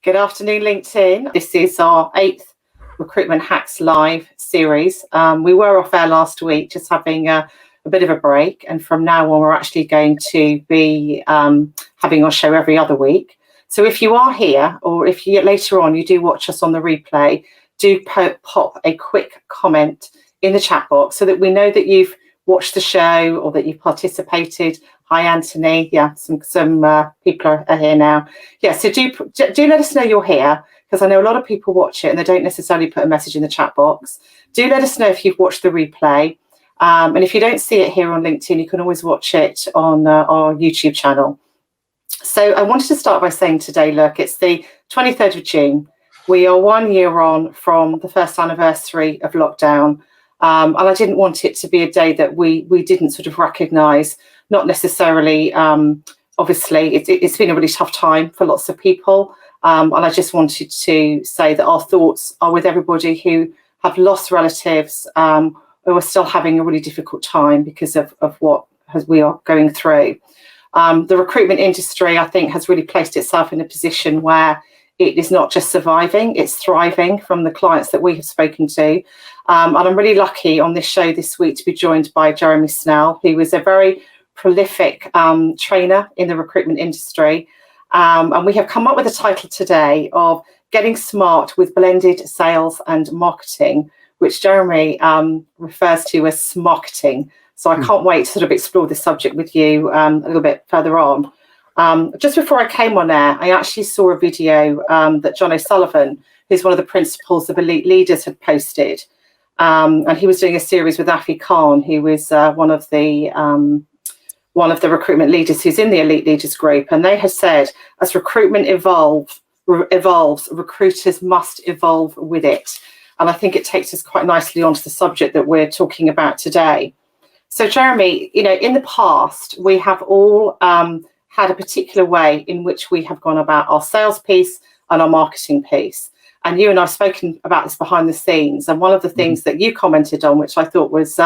Good afternoon, LinkedIn. This is our 8th Recruitment Hacks Live series. We were off air last week, just having a bit of a break. And from now on, we're actually going to be having our show every other week. So if you are here, or if you later on you do watch us on the replay, do pop a quick comment in the chat box so that we know that you've watched the show or that you've participated. Hi, Anthony. Yeah, some people are here now. Yeah, so do let us know you're here, because I know a lot of people watch it and they don't necessarily put a message in the chat box. Do let us know if you've watched the replay. And if you don't see it here on LinkedIn, you can always watch it on our YouTube channel. So I wanted to start by saying today, look, it's the 23rd of June. We are 1 year on from the first anniversary of lockdown. And I didn't want it to be a day that we didn't sort of recognise. Not necessarily, obviously, it's been a really tough time for lots of people. And I just wanted to say that our thoughts are with everybody who have lost relatives, who are still having a really difficult time because of what we are going through. The recruitment industry, I think, has really placed itself in a position where it is not just surviving, it's thriving from the clients that we have spoken to. And I'm really lucky on this show this week to be joined by Jeremy Snell, who is a very prolific trainer in the recruitment industry. And we have come up with a title today of Getting Smart with Blended Sales and Marketing, which Jeremy refers to as smarketing. So I can't wait to sort of explore this subject with you a little bit further on. Just before I came on air, I actually saw a video that John O'Sullivan, who's one of the principals of Elite Leaders, had posted. And he was doing a series with Afi Khan, who is one of the recruitment leaders who's in the Elite Leaders group. And they had said, as recruitment evolves, recruiters must evolve with it. And I think it takes us quite nicely onto the subject that we're talking about today. So, Jeremy, in the past, we have all had a particular way in which we have gone about our sales piece and our marketing piece. And you and I have spoken about this behind the scenes. And one of the things that you commented on, which I thought was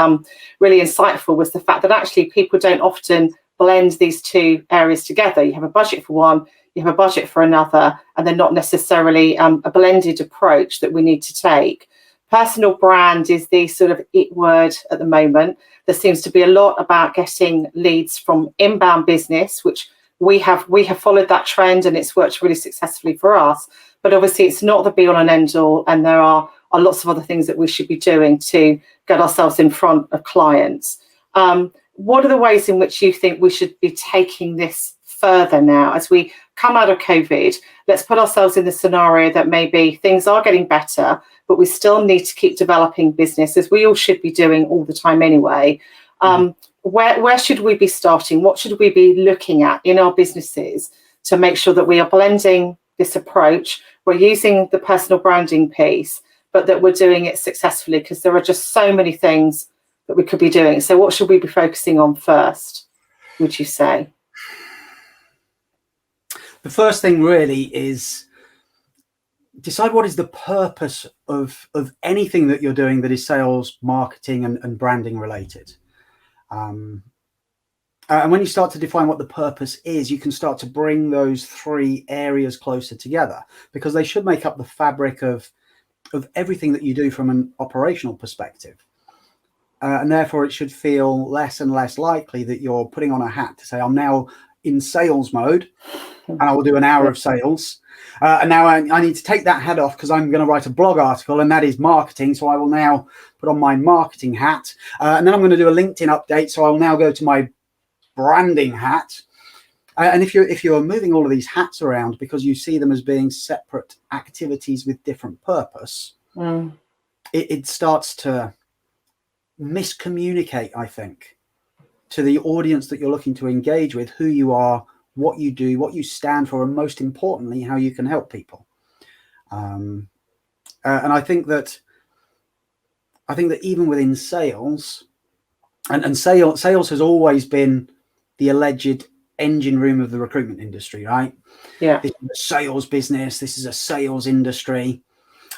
really insightful, was the fact that actually people don't often blend these two areas together. You have a budget for one, you have a budget for another, and they're not necessarily a blended approach that we need to take. Personal brand is the sort of it word at the moment. There seems to be a lot about getting leads from inbound business, which we have followed that trend and it's worked really successfully for us. But obviously it's not the be all and end all, and there are lots of other things that we should be doing to get ourselves in front of clients. What are the ways in which you think we should be taking this further now as we come out of COVID? Let's put ourselves in the scenario that maybe things are getting better, but we still need to keep developing business, as we all should be doing all the time anyway. Where should we be starting? What should we be looking at in our businesses to make sure that we are blending this approach? We're using the personal branding piece, but that we're doing it successfully, because there are just so many things that we could be doing. So what should we be focusing on first, would you say? The first thing really is decide what is the purpose of anything that you're doing that is sales, marketing and branding related. And when you start to define what the purpose is, you can start to bring those three areas closer together, because they should make up the fabric of everything that you do from an operational perspective. And therefore, it should feel less and less likely that you're putting on a hat to say, I'm now in sales mode and I will do an hour of sales. And now I need to take that hat off because I'm going to write a blog article, and that is marketing. So I will now put on my marketing hat. And then I'm going to do a LinkedIn update. So I will now go to my branding hat. And if you're moving all of these hats around because you see them as being separate activities with different purpose, it starts to miscommunicate, I think, to the audience that you're looking to engage with, who you are, what you do, what you stand for, and most importantly, how you can help people. And I think that even within sales, and sales has always been the alleged engine room of the recruitment industry, right? Yeah. This is a sales business. This is a sales industry.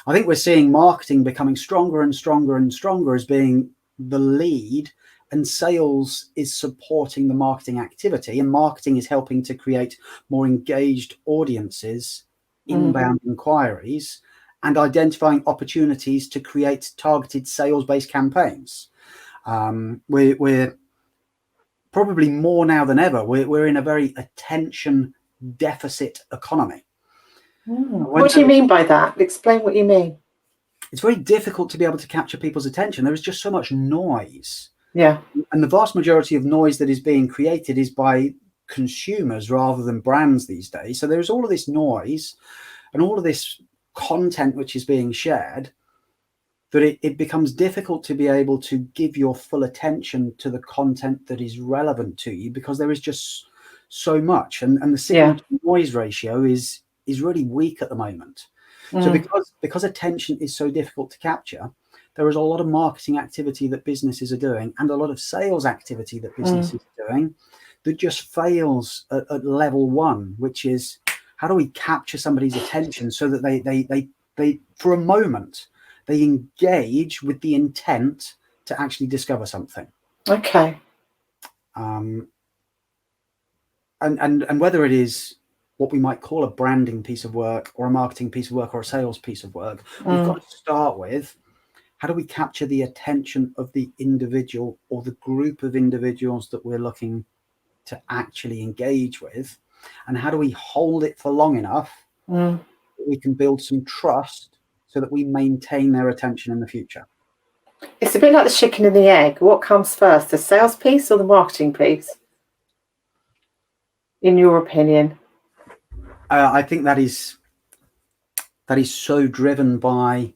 I think we're seeing marketing becoming stronger and stronger and stronger as being the lead, and sales is supporting the marketing activity, and marketing is helping to create more engaged audiences inbound inquiries and identifying opportunities to create targeted sales-based campaigns. We're probably more now than ever, we're in a very attention deficit economy. What do you mean by that? Explain what you mean. It's very difficult to be able to capture people's attention. There is just so much noise. Yeah. And the vast majority of noise that is being created is by consumers rather than brands these days. So there's all of this noise and all of this content which is being shared, that it becomes difficult to be able to give your full attention to the content that is relevant to you, because there is just so much, and the signal to noise ratio is really weak at the moment. So because attention is so difficult to capture, there is a lot of marketing activity that businesses are doing and a lot of sales activity that businesses are doing that just fails at level one, which is, how do we capture somebody's attention so that they for a moment, they engage with the intent to actually discover something. Okay. And whether it is what we might call a branding piece of work or a marketing piece of work or a sales piece of work, we've got to start with, how do we capture the attention of the individual or the group of individuals that we're looking to actually engage with? And how do we hold it for long enough that we can build some trust so that we maintain their attention in the future? It's a bit like the chicken and the egg. What comes first, the sales piece or the marketing piece, in your opinion? I think that is so driven by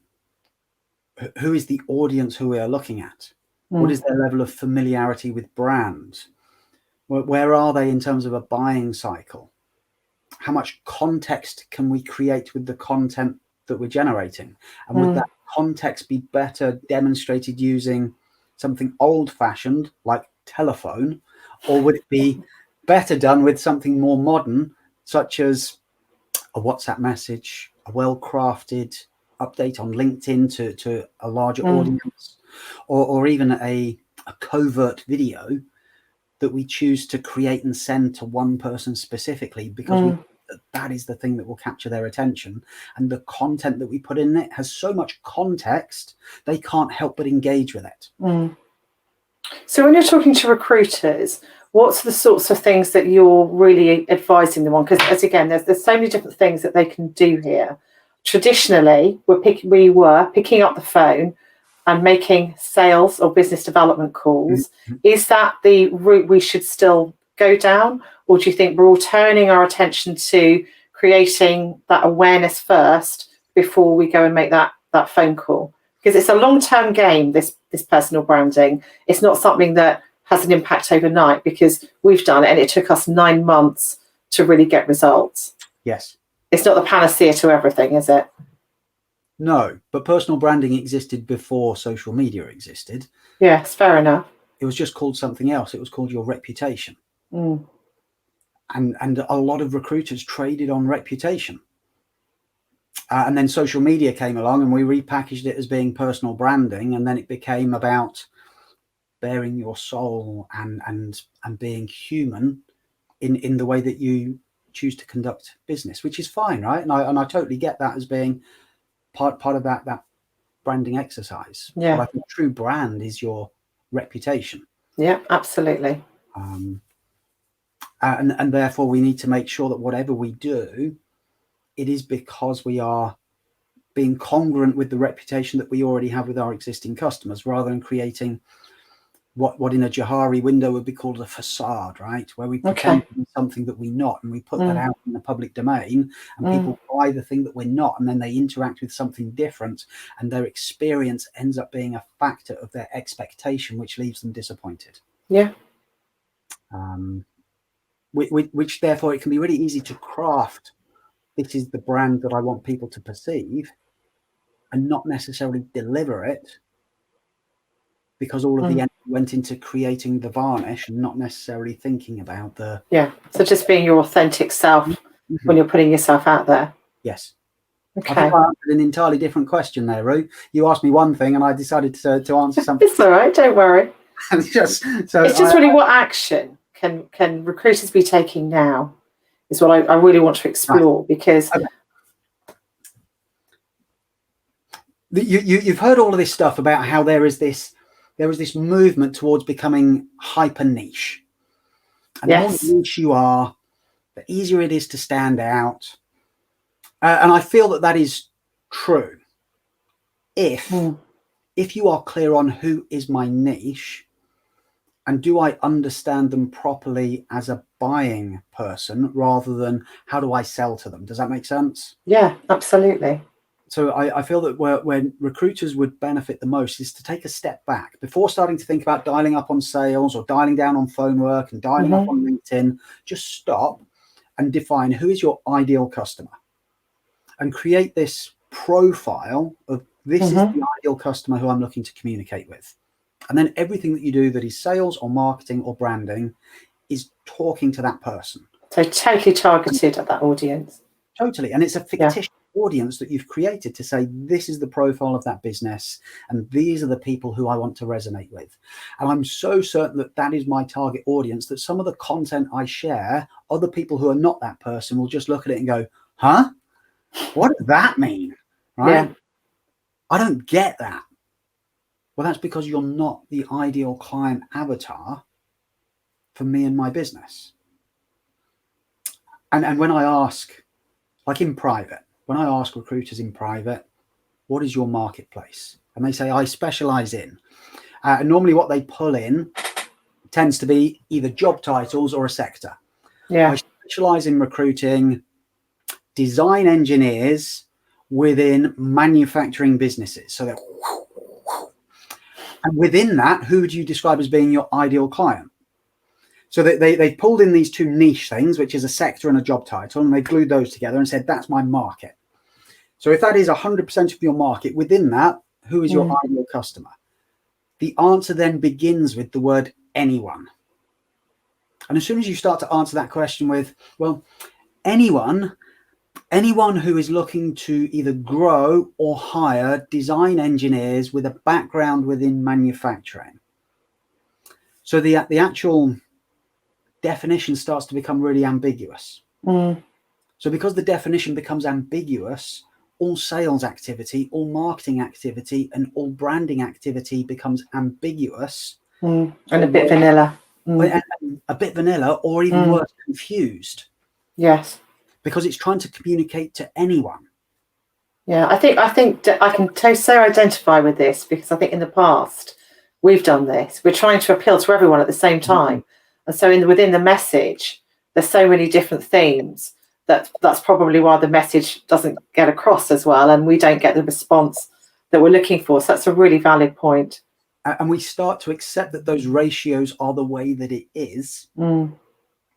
who is the audience who we are looking at. What is their level of familiarity with brands? Where are they in terms of a buying cycle? How much context can we create with the content that we're generating? And would that context be better demonstrated using something old-fashioned like telephone, or would it be better done with something more modern, such as a WhatsApp message, a well-crafted update on LinkedIn to a larger audience, or even a covert video that we choose to create and send to one person specifically, because that is the thing that will capture their attention, and the content that we put in it has so much context they can't help but engage with it. So when you're talking to recruiters, what's the sorts of things that you're really advising them on? Because, as again, there's so many different things that they can do here. Traditionally, we were picking up the phone and making sales or business development calls. Is that the route we should still go down? Or do you think we're all turning our attention to creating that awareness first before we go and make that phone call? Because it's a long-term game, this personal branding. It's not something that has an impact overnight, because we've done it and it took us 9 months to really get results. Yes. It's not the panacea to everything, is it? No, but personal branding existed before social media existed. Yes, fair enough. It was just called something else. It was called your reputation. And a lot of recruiters traded on reputation. And then social media came along and we repackaged it as being personal branding. And then it became about bearing your soul and being human in the way that you choose to conduct business, which is fine, right? And I totally get that as being part of that branding exercise. Yeah. But I think true brand is your reputation. Yeah, absolutely. And therefore we need to make sure that whatever we do, it is because we are being congruent with the reputation that we already have with our existing customers, rather than creating what in a Johari window would be called a facade, right? Where we pretend to be something that we're not, and we put that out in the public domain, and people buy the thing that we're not, and then they interact with something different, and their experience ends up being a factor of their expectation, which leaves them disappointed. Yeah. Which therefore it can be really easy to craft, this is the brand that I want people to perceive, and not necessarily deliver it, because all of the energy went into creating the varnish and not necessarily thinking about the... Yeah, so just being your authentic self when you're putting yourself out there. Yes. Okay. I think I answered an entirely different question there, Rue. You asked me one thing and I decided to answer something. It's all right, don't worry. It's just really what action can recruiters be taking now is what I really want to explore, because You've heard all of this stuff about how there is this movement towards becoming hyper niche, and the more Yes. niche you are, the easier it is to stand out. And I feel that is true if you are clear on who is my niche and do I understand them properly as a buying person rather than how do I sell to them. Does that make sense? Yeah, absolutely. So I feel that where recruiters would benefit the most is to take a step back before starting to think about dialing up on sales or dialing down on phone work and dialing up on LinkedIn. Just stop and define who is your ideal customer and create this profile of this is the ideal customer who I'm looking to communicate with. And then everything that you do that is sales or marketing or branding is talking to that person. So totally targeted at that audience. Totally. And it's a fictitious audience that you've created to say, this is the profile of that business. And these are the people who I want to resonate with. And I'm so certain that that is my target audience, that some of the content I share, other people who are not that person will just look at it and go, huh? What does that mean? Right? Yeah. I don't get that. Well, that's because you're not the ideal client avatar for me and my business. And when I ask, like in private, when I ask recruiters in private, what is your marketplace? And they say, I specialize in. And normally what they pull in tends to be either job titles or a sector. Yeah. I specialize in recruiting design engineers within manufacturing businesses. So and within that, who would you describe as being your ideal client? So they've pulled in these two niche things, which is a sector and a job title, and they've glued those together and said, that's my market. So if that is 100% of your market, within that, who is your ideal customer? The answer then begins with the word anyone. And as soon as you start to answer that question with, well, anyone who is looking to either grow or hire design engineers with a background within manufacturing. So the actual definition starts to become really ambiguous. So because the definition becomes ambiguous, all sales activity, all marketing activity, and all branding activity becomes ambiguous. And a bit vanilla. A bit vanilla, or even worse, confused. Yes. Because it's trying to communicate to anyone. Yeah, I think I can so identify with this, because I think in the past we've done this. We're trying to appeal to everyone at the same time, and so within the message, there's so many different themes that's probably why the message doesn't get across as well, and we don't get the response that we're looking for. So that's a really valid point. And we start to accept that those ratios are the way that it is.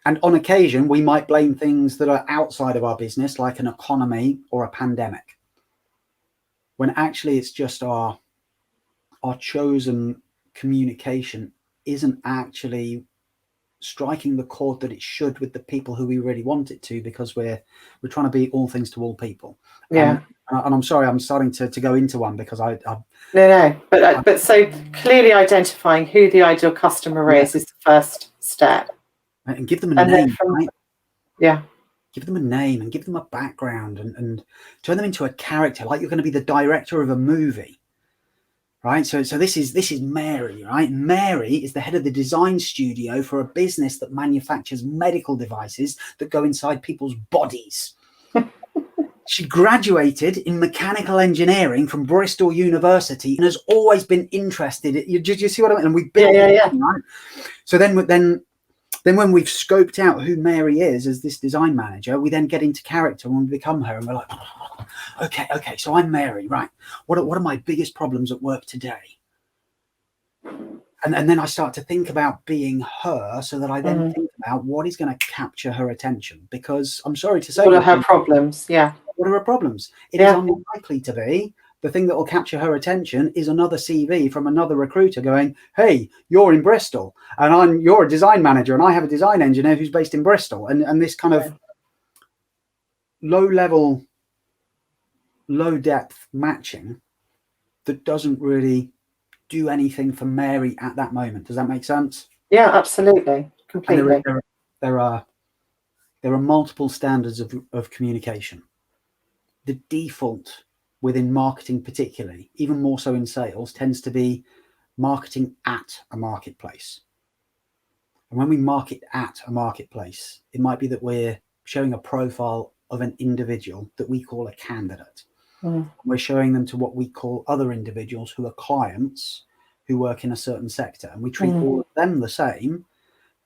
And on occasion, we might blame things that are outside of our business, like an economy or a pandemic, when actually it's just our chosen communication isn't actually striking the chord that it should with the people who we really want it to, because we're trying to be all things to all people. Yeah. And I'm sorry, I'm starting to go into one because but so clearly identifying who the ideal customer is the first step. And give them a name, right? Yeah. Give them a name and give them a background and turn them into a character, like you're going to be the director of a movie, right? So this is Mary, right? Mary is the head of the design studio for a business that manufactures medical devices that go inside people's bodies. She graduated in mechanical engineering from Bristol University and has always been interested. Do you see what I mean? And we built it, right? So then when we've scoped out who Mary is as this design manager, we then get into character and we become her, and we're like, okay, so I'm Mary, right? What are my biggest problems at work today? And then I start to think about being her, so that I then think about what is going to capture her attention. Because I'm sorry to say, what are her problems? Yeah. What are her problems? It is unlikely to be the thing that will capture her attention is another CV from another recruiter going, hey, you're in Bristol and you're a design manager and I have a design engineer who's based in Bristol. And this kind of low level, low depth matching that doesn't really do anything for Mary at that moment. Does that make sense? Yeah, absolutely. Completely. There are multiple standards of communication. The default within marketing particularly, even more so in sales, tends to be marketing at a marketplace. And when we market at a marketplace, it might be that we're showing a profile of an individual that we call a candidate. We're showing them to what we call other individuals who are clients who work in a certain sector, and we treat all of them the same.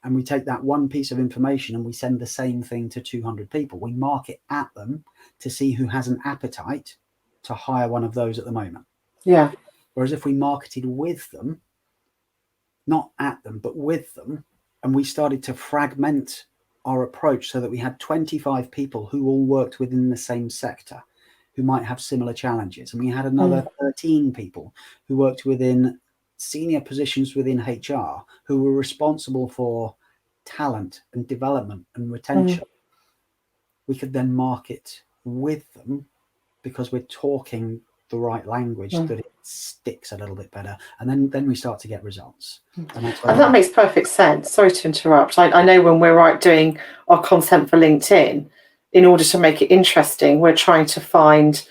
And we take that one piece of information and we send the same thing to 200 people. We market at them to see who has an appetite to hire one of those at the moment. Yeah. Whereas if we marketed with them, not at them, but with them, and we started to fragment our approach so that we had 25 people who all worked within the same sector, who might have similar challenges. And we had another 13 people who worked within senior positions within HR, who were responsible for talent and development and retention. We could then market with them because we're talking the right language, that it sticks a little bit better. And then we start to get results. And that makes perfect sense. Sorry to interrupt. I know when we're doing our content for LinkedIn, in order to make it interesting, we're trying to find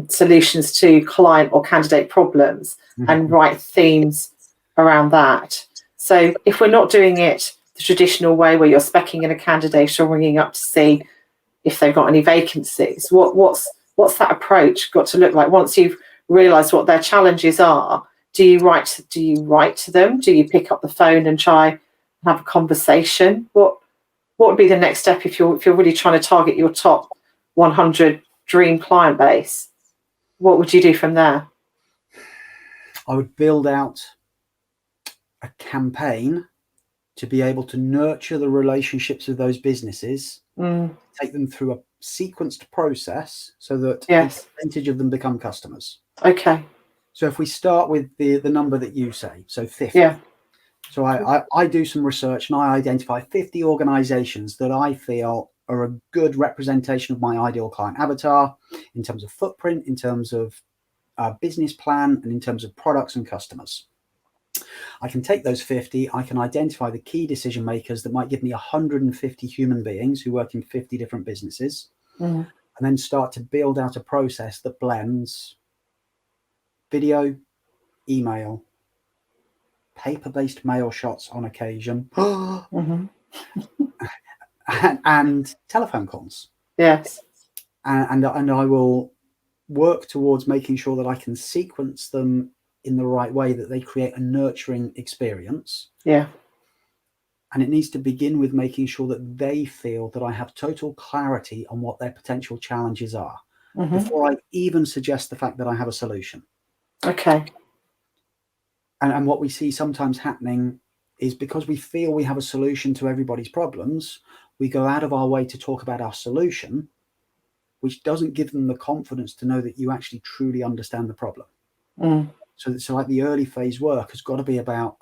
solutions to client or candidate problems and write themes around that. So if we're not doing it the traditional way where you're speccing in a candidate or ringing up to see if they've got any vacancies, what's that approach got to look like? Once you've realised what their challenges are, do you write to them? Do you pick up the phone and try and have a conversation? What would be the next step if you're really trying to target your top 100 dream client base? What would you do from there? I would build out a campaign to be able to nurture the relationships with those businesses, take them through a sequenced process so that a percentage of them become customers. Okay. So if we start with the number that you say, so 50. Yeah. So I do some research and I identify 50 organizations that I feel are a good representation of my ideal client avatar in terms of footprint, in terms of business plan, and in terms of products and customers. I can take those 50, I can identify the key decision makers that might give me 150 human beings who work in 50 different businesses, and then start to build out a process that blends video, email, paper-based mail shots on occasion, and telephone calls. Yes. And I will work towards making sure that I can sequence them in the right way, that they create a nurturing experience. Yeah. And it needs to begin with making sure that they feel that I have total clarity on what their potential challenges are before I even suggest the fact that I have a solution. Okay. And what we see sometimes happening is because we feel we have a solution to everybody's problems, we go out of our way to talk about our solution, which doesn't give them the confidence to know that you actually truly understand the problem. So like the early phase work has got to be about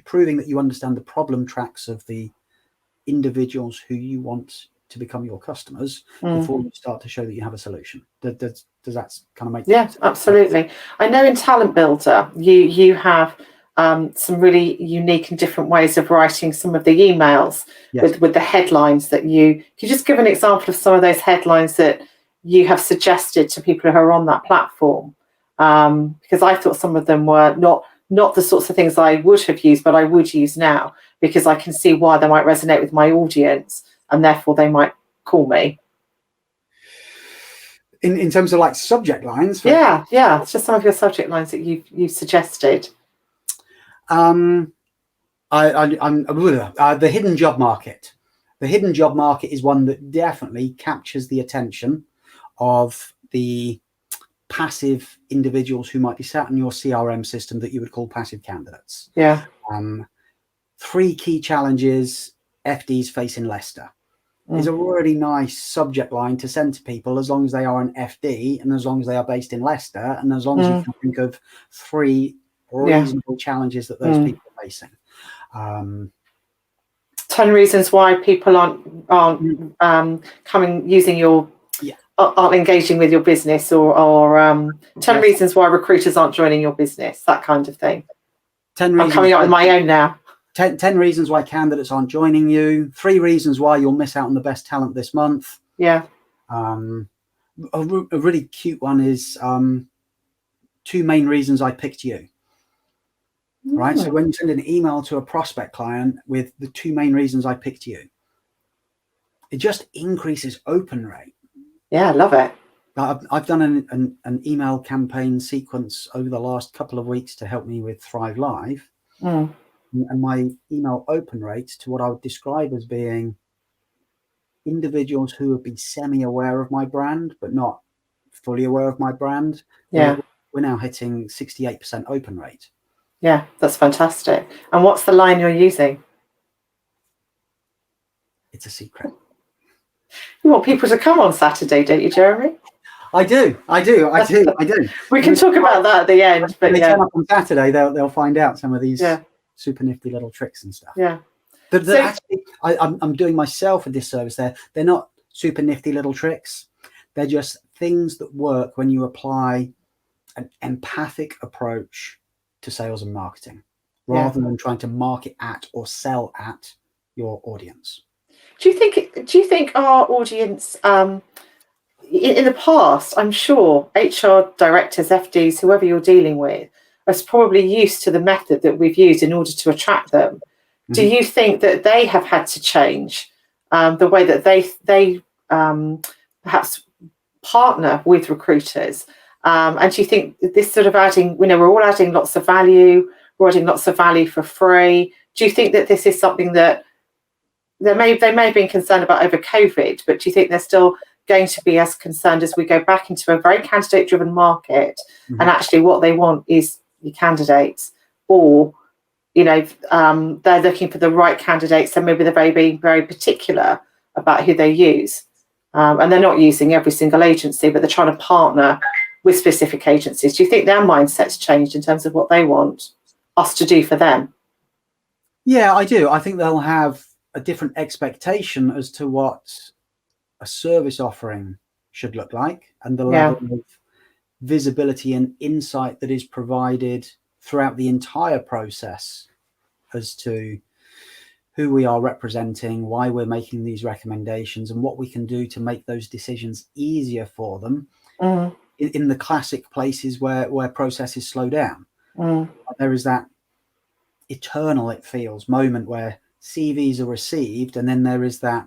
proving that you understand the problem tracks of the individuals who you want to become your customers before you start to show that you have a solution. Does that kind of make sense? Yeah, absolutely. I know in Talent Builder, you have some really unique and different ways of writing some of the emails with the headlines that you... Can you just give an example of some of those headlines that you have suggested to people who are on that platform? Because I thought some of them were not the sorts of things I would have used, but I would use now because I can see why they might resonate with my audience and therefore they might call me. In terms of like subject lines? Yeah. It's just some of your subject lines that you suggested. The hidden job market. The hidden job market is one that definitely captures the attention of the passive individuals who might be sat in your CRM system that you would call passive candidates. Yeah. 3 key challenges FDs face in Leicester is a really nice subject line to send to people, as long as they are an FD and as long as they are based in Leicester and as long as you can think of 3 reasonable challenges that those people are facing. 10 reasons why people aren't using your aren't engaging with your business, or 10 reasons why recruiters aren't joining your business, that kind of thing. 10 reasons. I'm coming up with my own now. 10 reasons why candidates aren't joining you. 3 reasons why you'll miss out on the best talent this month. Yeah. A really cute one is 2 main reasons I picked you. Right. So when you send an email to a prospect client with the 2 main reasons I picked you, it just increases open rate. Yeah, I love it. I've done an email campaign sequence over the last couple of weeks to help me with Thrive Live. And my email open rate to what I would describe as being individuals who would be semi-aware of my brand, but not fully aware of my brand. Yeah. We're now hitting 68% open rate. Yeah, that's fantastic. And what's the line you're using? It's a secret. You want people to come on Saturday, don't you, Jeremy? I do. We can talk about that at the end. But when they yeah, turn up on Saturday, they'll find out some of these super nifty little tricks and stuff. Yeah. But actually, I'm doing myself a disservice there. They're not super nifty little tricks. They're just things that work when you apply an empathic approach to sales and marketing, rather than trying to market at or sell at your audience. Do you think our audience, in the past, I'm sure HR directors, FDs, whoever you're dealing with, are probably used to the method that we've used in order to attract them? Mm-hmm. Do you think that they have had to change the way that they perhaps partner with recruiters? And do you think this sort of adding, we're all adding lots of value, we're adding lots of value for free. Do you think that this is something that they may have been concerned about over COVID, but do you think they're still going to be as concerned as we go back into a very candidate-driven market, and actually what they want is your candidates, or they're looking for the right candidates, and maybe they're being very particular about who they use, and they're not using every single agency, but they're trying to partner with specific agencies? Do you think their mindset's changed in terms of what they want us to do for them? Yeah, I do. I think they'll have a different expectation as to what a service offering should look like, and the level of visibility and insight that is provided throughout the entire process as to who we are representing, why we're making these recommendations, and what we can do to make those decisions easier for them in the classic places where processes slow down. There is that eternal, it feels, moment where CVs are received, and then there is that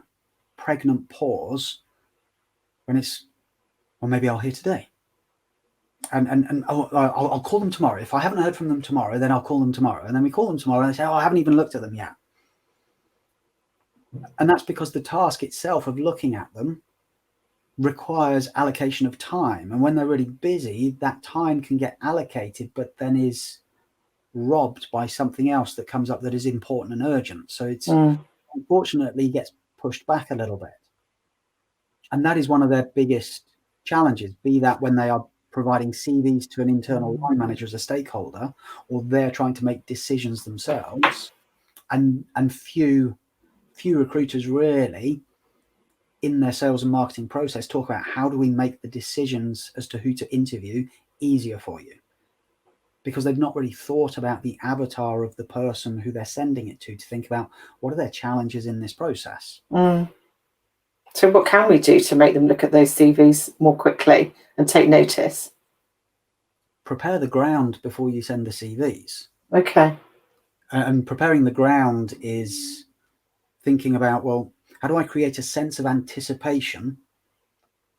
pregnant pause when it's, well, maybe I'll hear today, and I'll call them tomorrow. If I haven't heard from them tomorrow, then I'll call them tomorrow. And then we call them tomorrow and they say, oh, I haven't even looked at them yet. And that's because the task itself of looking at them requires allocation of time. And when they're really busy, that time can get allocated, but then is robbed by something else that comes up that is important and urgent. So it's unfortunately gets pushed back a little bit. And that is one of their biggest challenges, be that when they are providing CVs to an internal line manager as a stakeholder, or they're trying to make decisions themselves. And few recruiters really in their sales and marketing process talk about how do we make the decisions as to who to interview easier for you, because they've not really thought about the avatar of the person who they're sending it to think about what are their challenges in this process. So what can we do to make them look at those CVs more quickly and take notice? Prepare the ground before you send the CVs. Okay. And preparing the ground is thinking about, well, how do I create a sense of anticipation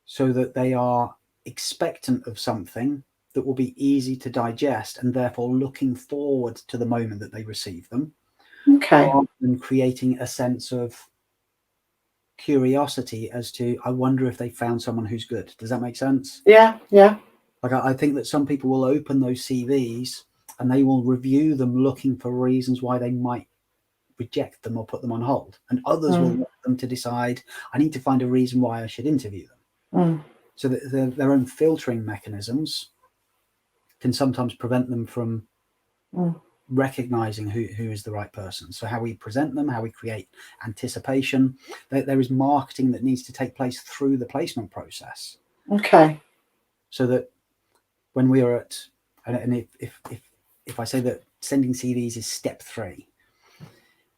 so that they are expectant of something that will be easy to digest, and therefore looking forward to the moment that they receive them. Okay. Rather than creating a sense of curiosity as to, I wonder if they found someone who's good. Does that make sense? Yeah. Like I think that some people will open those CVs and they will review them looking for reasons why they might reject them or put them on hold. And others will want them to decide, I need to find a reason why I should interview them. So that their own filtering mechanisms can sometimes prevent them from recognizing who is the right person. So how we present them, how we create anticipation, there is marketing that needs to take place through the placement process. Okay. So that when we are at, and if I say that sending CVs is step 3,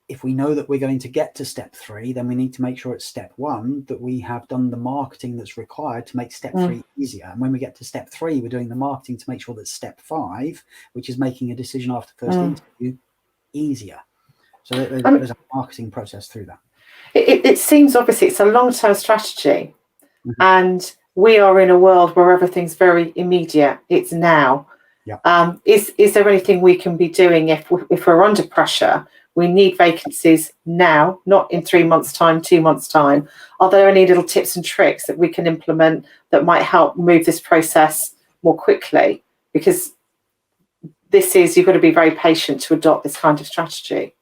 if we know that we're going to get to step 3, then we need to make sure at step 1 that we have done the marketing that's required to make step 3 easier. And when we get to step 3, we're doing the marketing to make sure that step 5, which is making a decision after first interview, easier. So there's a marketing process through that. It seems obviously it's a long-term strategy, and we are in a world where everything's very immediate. It's now. Yeah. Is there anything we can be doing if we're under pressure? We need vacancies now, not in 3 months' time, 2 months' time. Are there any little tips and tricks that we can implement that might help move this process more quickly? Because you've got to be very patient to adopt this kind of strategy.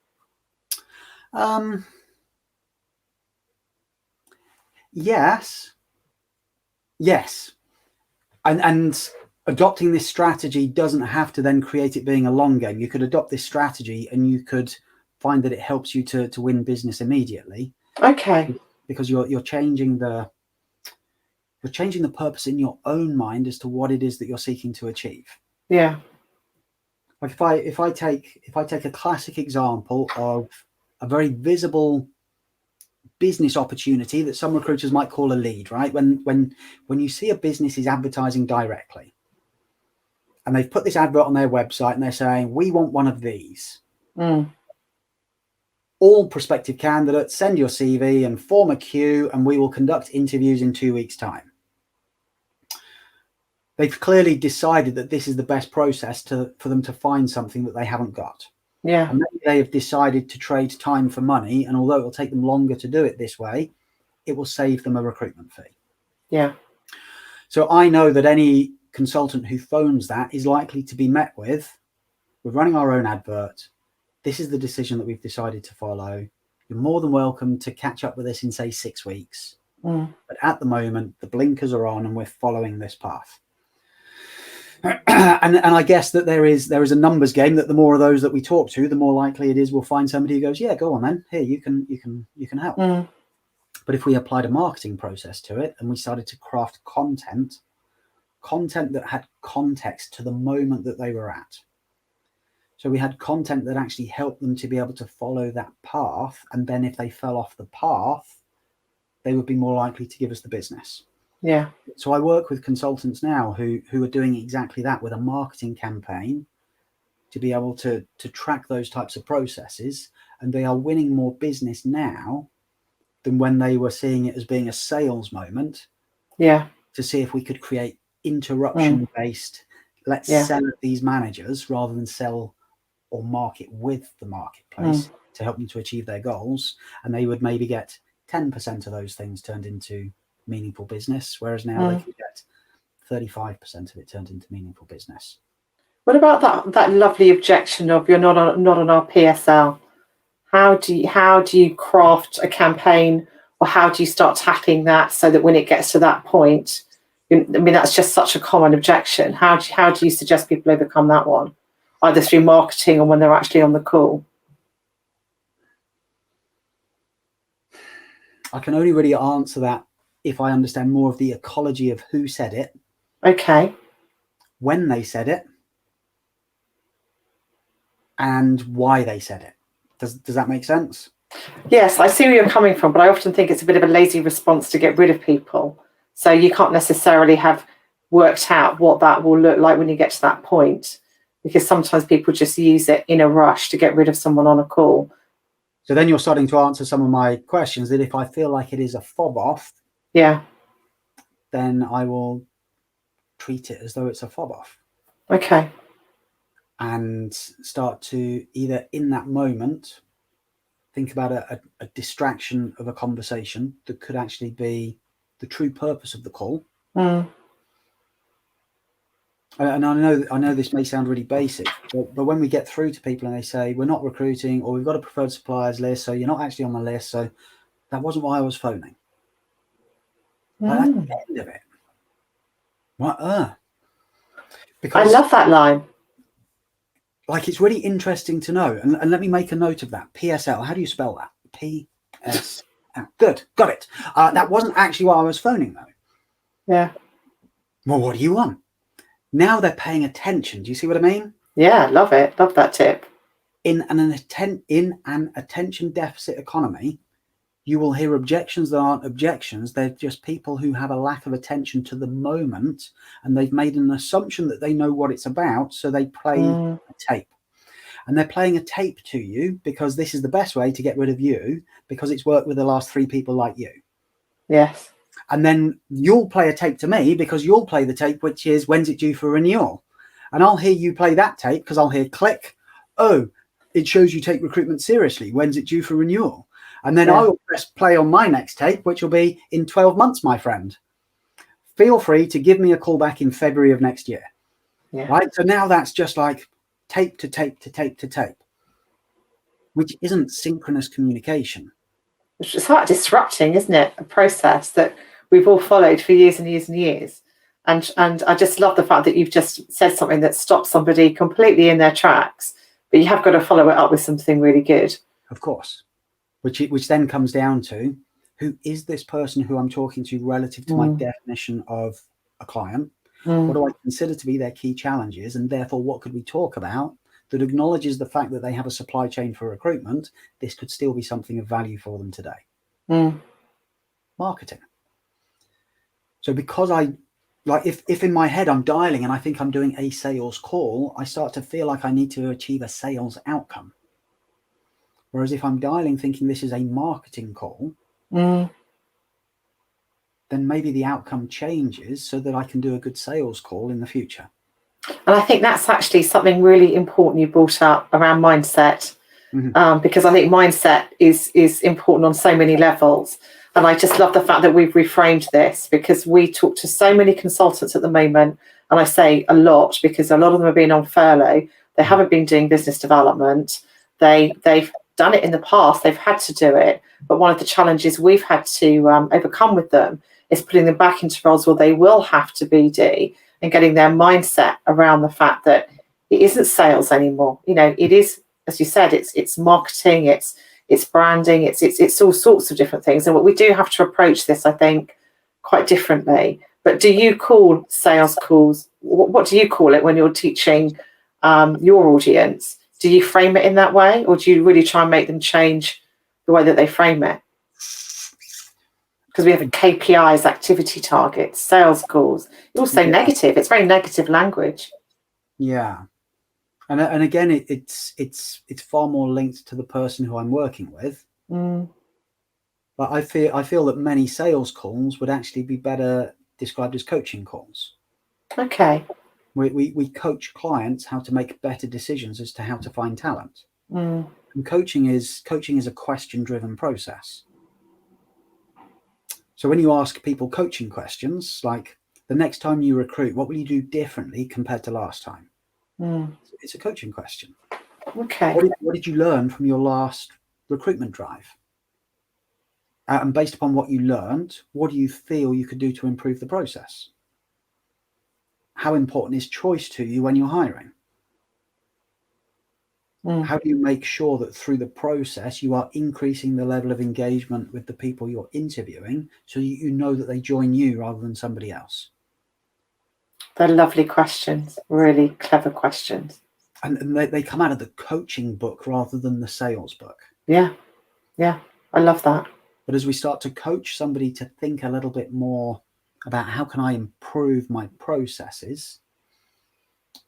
Yes. And adopting this strategy doesn't have to then create it being a long game. You could adopt this strategy and you could find that it helps you to win business immediately. Okay. Because you're changing the purpose in your own mind as to what it is that you're seeking to achieve. Yeah. Like if I take a classic example of a very visible business opportunity that some recruiters might call a lead, right? When you see a business is advertising directly, and they've put this advert on their website and they're saying, we want one of these. All prospective candidates, send your CV and form a queue, and we will conduct interviews in 2 weeks' time. They've clearly decided that this is the best process for them to find something that they haven't got. Yeah. And maybe they have decided to trade time for money, and although it will take them longer to do it this way, it will save them a recruitment fee. Yeah. So I know that any consultant who phones that is likely to be met with, we're running our own advert. This is the decision that we've decided to follow. You're more than welcome to catch up with us in, say, 6 weeks. But at the moment, the blinkers are on and we're following this path. And I guess that there is a numbers game, that the more of those that we talk to, the more likely it is we'll find somebody who goes, yeah, go on then. Here, you can help. But if we applied a marketing process to it and we started to craft content that had context to the moment that they were at. So we had content that actually helped them to be able to follow that path. And then if they fell off the path, they would be more likely to give us the business. Yeah. So I work with consultants now who are doing exactly that with a marketing campaign to be able to track those types of processes. And they are winning more business now than when they were seeing it as being a sales moment. Yeah. To see if we could create interruption-based, let's sell at these managers rather than sell or market with the marketplace to help them to achieve their goals. And they would maybe get 10% of those things turned into meaningful business, whereas now they could get 35% of it turned into meaningful business. What about that lovely objection of you're not on our PSL? How do you craft a campaign, or how do you start tackling that so that when it gets to that point, I mean, that's just such a common objection. How do you suggest people overcome that one, either through marketing or when they're actually on the call? I can only really answer that if I understand more of the ecology of who said it. Okay. When they said it. And why they said it. Does that make sense? Yes, I see where you're coming from, but I often think it's a bit of a lazy response to get rid of people. So you can't necessarily have worked out what that will look like when you get to that point, because sometimes people just use it in a rush to get rid of someone on a call. So then you're starting to answer some of my questions, that if I feel like it is a fob off, then I will treat it as though it's a fob off. Okay. And start to either in that moment think about a distraction of a conversation that could actually be the true purpose of the call. And I know this may sound really basic, but when we get through to people and they say we're not recruiting, or we've got a preferred suppliers list, so you're not actually on the list, so that wasn't why I was phoning. Like, that's the end of it. What? Because I love that line. Like, it's really interesting to know, and let me make a note of that. PSL. How do you spell that? PSL. Good, got it. That wasn't actually why I was phoning though. Yeah. Well, what do you want? Now they're paying attention. Do you see what I mean? Yeah, love it. Love that tip. in an attention deficit economy, you will hear objections that aren't objections. They're just people who have a lack of attention to the moment, and they've made an assumption that they know what it's about, so they play a tape. And they're playing a tape to you because this is the best way to get rid of you, because it's worked with the last 3 people like you. Yes. And then you'll play a tape to me because you'll play the tape, which is, when's it due for renewal? And I'll hear you play that tape because I'll hear click. Oh, it shows you take recruitment seriously. When's it due for renewal? And then I will press play on my next tape, which will be, in 12 months, my friend. Feel free to give me a call back in February of next year. Yeah. Right. So now that's just like tape to tape to tape to tape, which isn't synchronous communication. It's quite disrupting, isn't it? A process that we've all followed for years and years and years. And I just love the fact that you've just said something that stops somebody completely in their tracks, but you have got to follow it up with something really good. Of course. Which then comes down to, who is this person who I'm talking to relative to my definition of a client? What do I consider to be their key challenges? And therefore, what could we talk about that acknowledges the fact that they have a supply chain for recruitment? This could still be something of value for them today. Marketing. So because if in my head I'm dialing and I think I'm doing a sales call, I start to feel like I need to achieve a sales outcome. Whereas if I'm dialing thinking this is a marketing call, then maybe the outcome changes so that I can do a good sales call in the future. And I think that's actually something really important you brought up around mindset, because I think mindset is important on so many levels. And I just love the fact that we've reframed this, because we talk to so many consultants at the moment, and I say a lot because a lot of them have been on furlough. They haven't been doing business development. They've done it in the past. They've had to do it. But one of the challenges we've had to overcome with them is putting them back into roles where they will have to BD and getting their mindset around the fact that it isn't sales anymore. You know, it is, as you said, it's marketing, it's branding, it's all sorts of different things. And we do have to approach this, I think, quite differently. But do you call sales calls, what do you call it when you're teaching your audience? Do you frame it in that way, or do you really try and make them change the way that they frame it? Because we have KPIs, activity targets, sales calls. You also say negative. It's very negative language. Yeah, and again, it's far more linked to the person who I'm working with. But I feel that many sales calls would actually be better described as coaching calls. Okay. We coach clients how to make better decisions as to how to find talent. And coaching is a question-driven process. So when you ask people coaching questions like, the next time you recruit, what will you do differently compared to last time? It's a coaching question. Okay. What did you learn from your last recruitment drive? And based upon what you learned, what do you feel you could do to improve the process? How important is choice to you when you're hiring? How do you make sure that through the process you are increasing the level of engagement with the people you're interviewing, so you know that they join you rather than somebody else? They're lovely questions, really clever questions. And they come out of the coaching book rather than the sales book. Yeah, I love that. But as we start to coach somebody to think a little bit more about how can I improve my processes,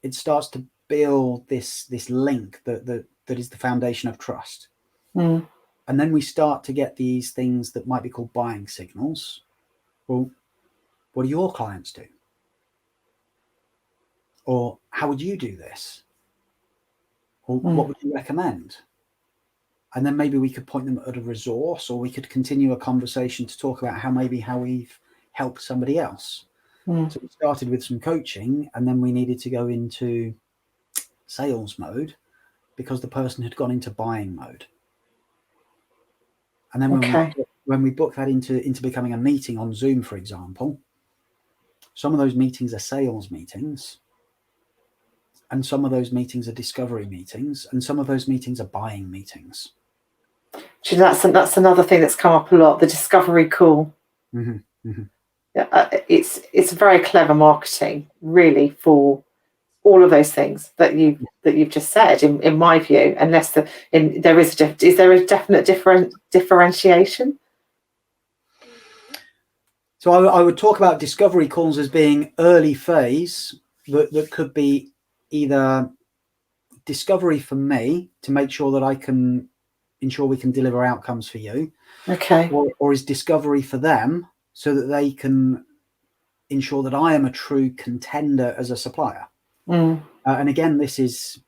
it starts to build this link that is the foundation of trust. And then we start to get these things that might be called buying signals. Well, what do your clients do? Or how would you do this? Or what would you recommend? And then maybe we could point them at a resource, or we could continue a conversation to talk about how we've helped somebody else. So we started with some coaching, and then we needed to go into sales mode because the person had gone into buying mode. And then when we book that into becoming a meeting on Zoom, for example, some of those meetings are sales meetings, and some of those meetings are discovery meetings, and some of those meetings are buying meetings. That's another thing that's come up a lot, the discovery call. It's very clever marketing, really, for all of those things that you've just said, in my view, unless is there a definite differentiation? So I would talk about discovery calls as being early phase that could be either discovery for me to make sure that I can ensure we can deliver outcomes for you. Okay. Or is discovery for them so that they can ensure that I am a true contender as a supplier. And again, this is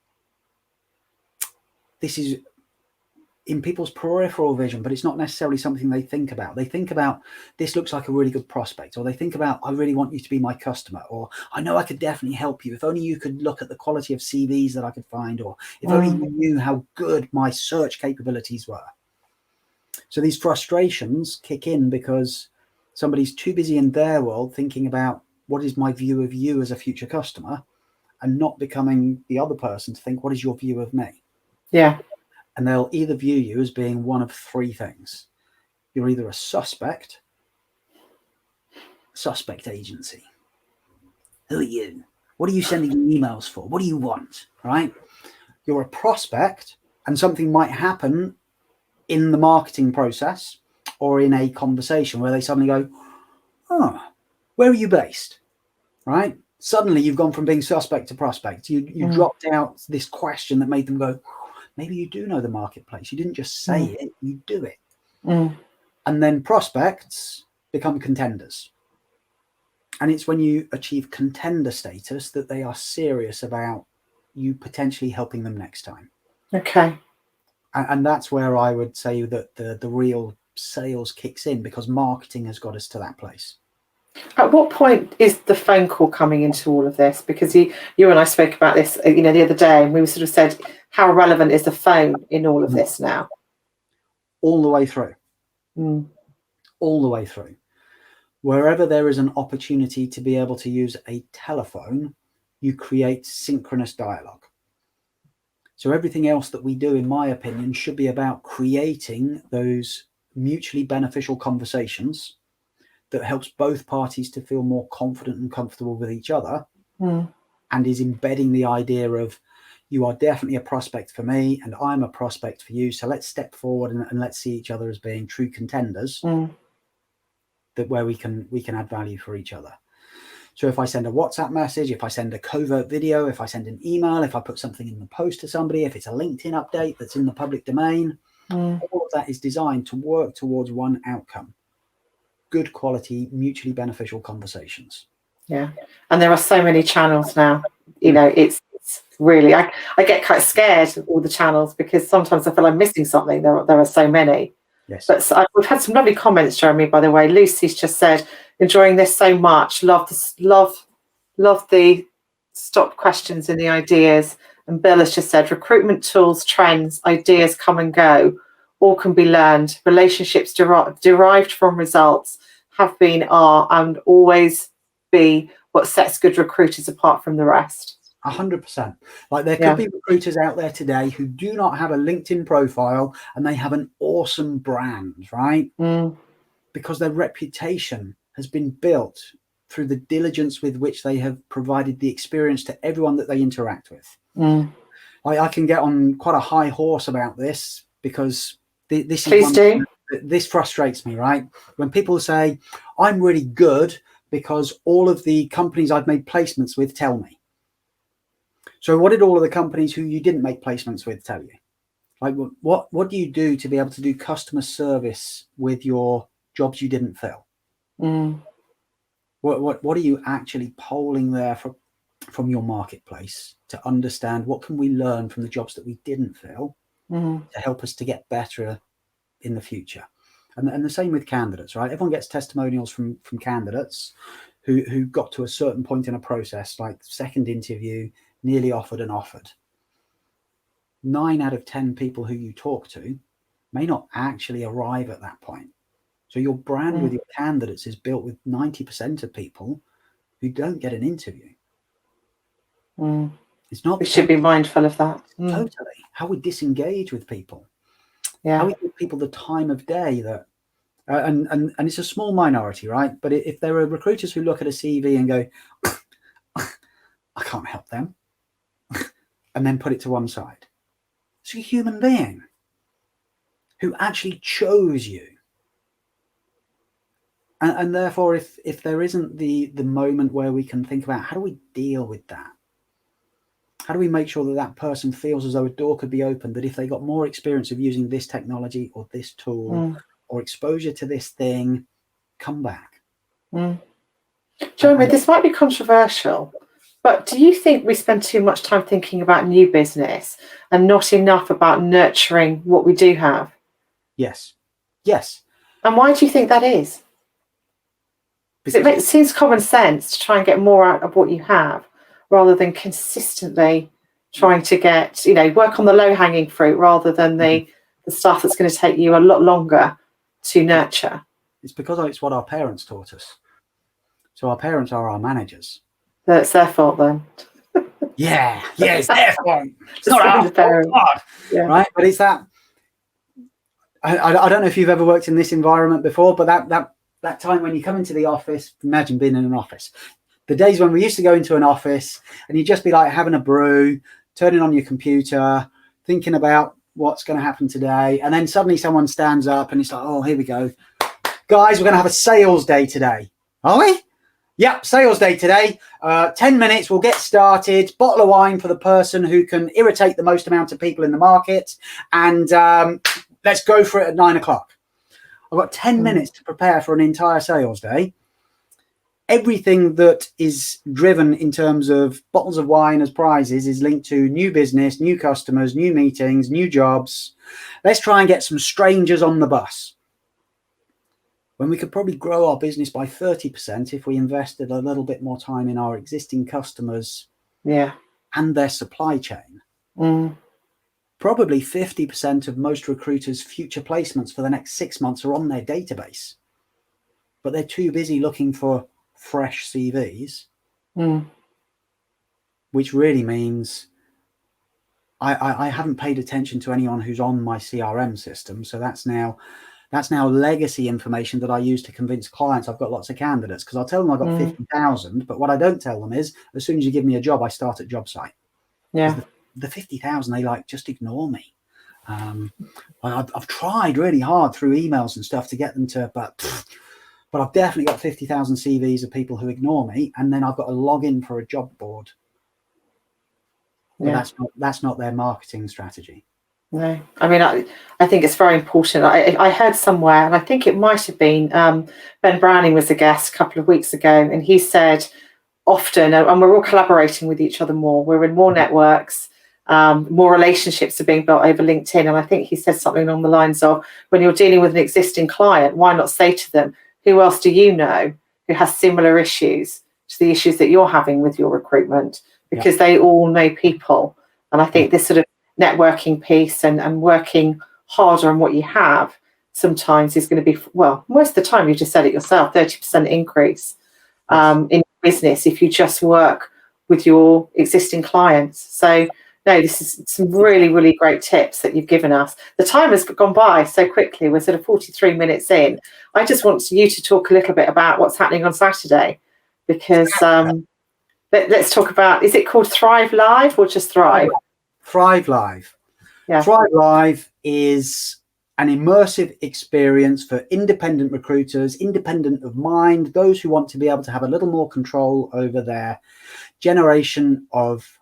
in people's peripheral vision, but it's not necessarily something they think about. They think about, this looks like a really good prospect, or they think about, I really want you to be my customer, or I know I could definitely help you. If only you could look at the quality of CVs that I could find, or if only you knew how good my search capabilities were. So these frustrations kick in because somebody's too busy in their world thinking about, what is my view of you as a future customer, and not becoming the other person to think, what is your view of me? Yeah. And they'll either view you as being one of three things. You're either a suspect agency. Who are you? What are you sending emails for? What do you want? Right? You're a prospect, and something might happen in the marketing process or in a conversation where they suddenly go, oh, where are you based? Right? Suddenly you've gone from being suspect to prospect. You dropped out this question that made them go, maybe you do know the marketplace. You didn't just say it, you do it. And then prospects become contenders. And it's when you achieve contender status that they are serious about you potentially helping them next time. Okay. And that's where I would say that the real sales kicks in, because marketing has got us to that place. At what point is the phone call coming into all of this? Because you and I spoke about this, the other day, and we sort of said, how relevant is the phone in all of this now? All the way through. All the way through. Wherever there is an opportunity to be able to use a telephone, you create synchronous dialogue. So everything else that we do, in my opinion, should be about creating those mutually beneficial conversations that helps both parties to feel more confident and comfortable with each other, and is embedding the idea of, you are definitely a prospect for me and I'm a prospect for you. So let's step forward and let's see each other as being true contenders, that where we can add value for each other. So if I send a WhatsApp message, if I send a covert video, if I send an email, if I put something in the post to somebody, if it's a LinkedIn update that's in the public domain, all of that is designed to work towards one outcome: good quality, mutually beneficial conversations. Yeah. And there are so many channels now. It's really, I get quite scared of all the channels, because sometimes I feel I'm missing something. There are so many. Yes. But we've had some lovely comments, Jeremy, by the way. Lucy's just said, enjoying this so much. Love the stop questions and the ideas. And Bill has just said, recruitment tools, trends, ideas come and go. All can be learned. Relationships derived from results have been, are, and always be what sets good recruiters apart from the rest. 100%. Like, there could be recruiters out there today who do not have a LinkedIn profile and they have an awesome brand, right? Because their reputation has been built through the diligence with which they have provided the experience to everyone that they interact with. I can get on quite a high horse about this, because this frustrates me, right? When people say, I'm really good because all of the companies I've made placements with tell me. So what did all of the companies who you didn't make placements with tell you? Like, what do you do to be able to do customer service with your jobs you didn't fill? What are you actually polling there from your marketplace to understand what can we learn from the jobs that we didn't fill to help us to get better in the future? And the same with candidates, right? Everyone gets testimonials from candidates who got to a certain point in a process, like second interview, nearly offered and offered. 9 out of 10 people who you talk to may not actually arrive at that point. So your brand with your candidates is built with 90% of people who don't get an interview. It's not. We should be mindful of that. Totally. How we disengage with people. Yeah. How we give people the time of day that, and it's a small minority, right? But if there are recruiters who look at a CV and go, I can't help them, and then put it to one side. It's a human being who actually chose you. And therefore, if there isn't the moment where we can think about how do we deal with that? How do we make sure that that person feels as though a door could be opened, that if they got more experience of using this technology or this tool or exposure to this thing, come back. Jeremy, this might be controversial, but do you think we spend too much time thinking about new business and not enough about nurturing what we do have? Yes. Yes. And why do you think that is? Because it seems common sense to try and get more out of what you have rather than consistently trying to get, work on the low-hanging fruit rather than the stuff that's going to take you a lot longer to nurture. It's because it's what our parents taught us. So our parents are our managers. So it's their fault then. Yeah, it's their fault. It's not our fault. Yeah. Right? But it's that. I don't know if you've ever worked in this environment before, but that time when you come into the office, imagine being in an office. The days when we used to go into an office and you'd just be like having a brew, turning on your computer, thinking about what's going to happen today. And then suddenly someone stands up and it's like, oh, here we go. Guys, we're going to have a sales day today. Are we? Yep, sales day today. 10 minutes, we'll get started. Bottle of wine for the person who can irritate the most amount of people in the market. And let's go for it at 9 o'clock. I've got 10 minutes to prepare for an entire sales day. Everything that is driven in terms of bottles of wine as prizes is linked to new business, new customers, new meetings, new jobs. Let's try and get some strangers on the bus. When we could probably grow our business by 30% if we invested a little bit more time in our existing customers and their supply chain. Probably 50% of most recruiters' future placements for the next 6 months are on their database, but they're too busy looking for fresh CVs, which really means I haven't paid attention to anyone who's on my CRM system. So that's now legacy information that I use to convince clients I've got lots of candidates, because I'll tell them I've got 50,000, but what I don't tell them is as soon as you give me a job, I start at job site. Yeah. The 50,000, they just ignore me. I've tried really hard through emails and stuff to get them to, but I've definitely got 50,000 CVs of people who ignore me, and then I've got to log in for a job board. But that's not their marketing strategy. No, I mean, I think it's very important. I heard somewhere, and I think it might have been Ben Browning was a guest a couple of weeks ago, and he said often, and we're all collaborating with each other more. We're in more networks. More relationships are being built over LinkedIn. And I think he said something along the lines of, when you're dealing with an existing client, why not say to them, who else do you know who has similar issues to the issues that you're having with your recruitment? Because they all know people. And I think this sort of networking piece and working harder on what you have sometimes is going to be, well, most of the time, you just said it yourself, 30% increase in business if you just work with your existing clients. So no, this is some really, really great tips that you've given us. The time has gone by so quickly. We're sort of 43 minutes in. I just want you to talk a little bit about what's happening on Saturday, because let's talk about, is it called Thrive Live or just Thrive? Thrive Live. Yeah. Thrive Live is an immersive experience for independent recruiters, independent of mind, those who want to be able to have a little more control over their generation of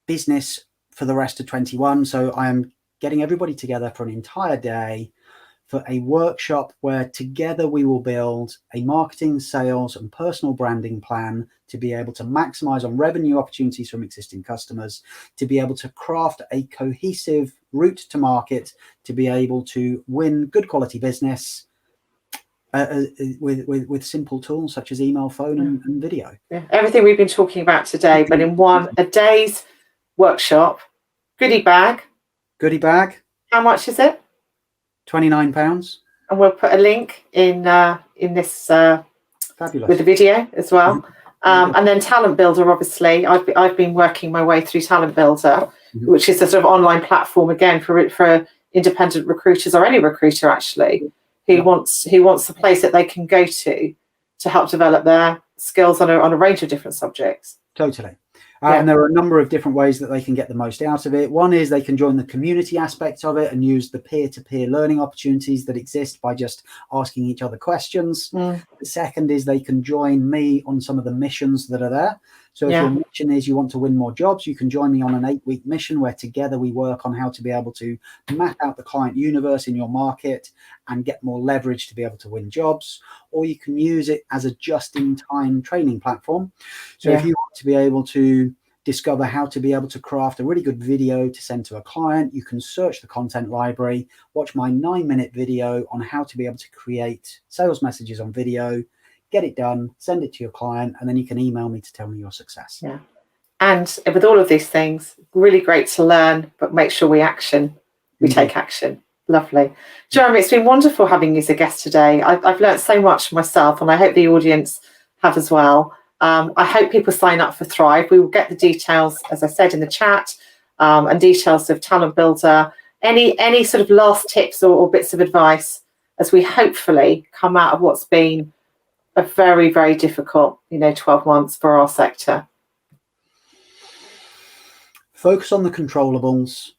business for the rest of 21. So I am getting everybody together for an entire day for a workshop where together we will build a marketing, sales and personal branding plan to be able to maximize on revenue opportunities from existing customers, to be able to craft a cohesive route to market, to be able to win good quality business with simple tools such as email, phone and video. Yeah. Everything we've been talking about today, but in a day's workshop. Goodie bag. How much is it? £29. And we'll put a link in this Fabulous. With the video as well. And then Talent Builder, obviously. I've been working my way through Talent Builder, which is a sort of online platform again for independent recruiters, or any recruiter actually who wants a place that they can go to help develop their skills on a range of different subjects. Totally. And there are a number of different ways that they can get the most out of it. One is they can join the community aspect of it and use the peer-to-peer learning opportunities that exist by just asking each other questions. The second is they can join me on some of the missions that are there. So if your mission is you want to win more jobs, you can join me on an 8-week mission where together we work on how to be able to map out the client universe in your market and get more leverage to be able to win jobs. Or you can use it as a just-in-time training platform. So if you want to be able to discover how to be able to craft a really good video to send to a client, you can search the content library, watch my 9-minute video on how to be able to create sales messages on video, get it done, send it to your client, and then you can email me to tell me your success. Yeah. And with all of these things, really great to learn, but make sure we take action. Lovely. Jeremy, it's been wonderful having you as a guest today. I've learned so much myself, and I hope the audience have as well. I hope people sign up for Thrive. We will get the details, as I said, in the chat, and details of Talent Builder. Any sort of last tips or bits of advice as we hopefully come out of what's been a very, very difficult, 12 months for our sector. Focus on the controllables.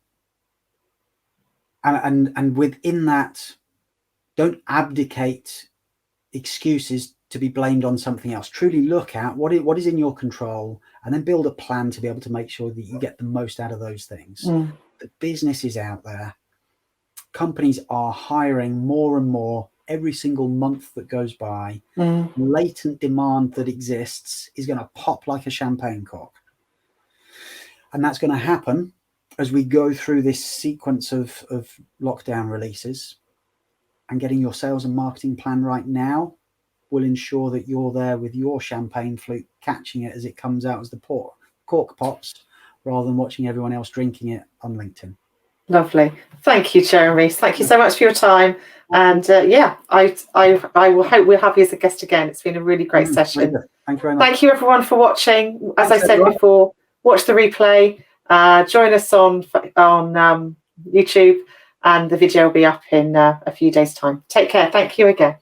And within that, don't abdicate excuses to be blamed on something else. Truly look at what is in your control and then build a plan to be able to make sure that you get the most out of those things. The business is out there. Companies are hiring more and more every single month that goes by. Latent demand that exists is going to pop like a champagne cork. And that's going to happen as we go through this sequence of lockdown releases. And getting your sales and marketing plan right now will ensure that you're there with your champagne flute, catching it as it comes out as the cork pops, rather than watching everyone else drinking it on LinkedIn. Lovely. Thank you, Jeremy. Thank you so much for your time. And I will hope we'll have you as a guest again. It's been a really great session. Thank you very much. Thank you everyone for watching. As I said before, watch the replay. Join us on YouTube, and the video will be up in a few days' time. Take care. Thank you again.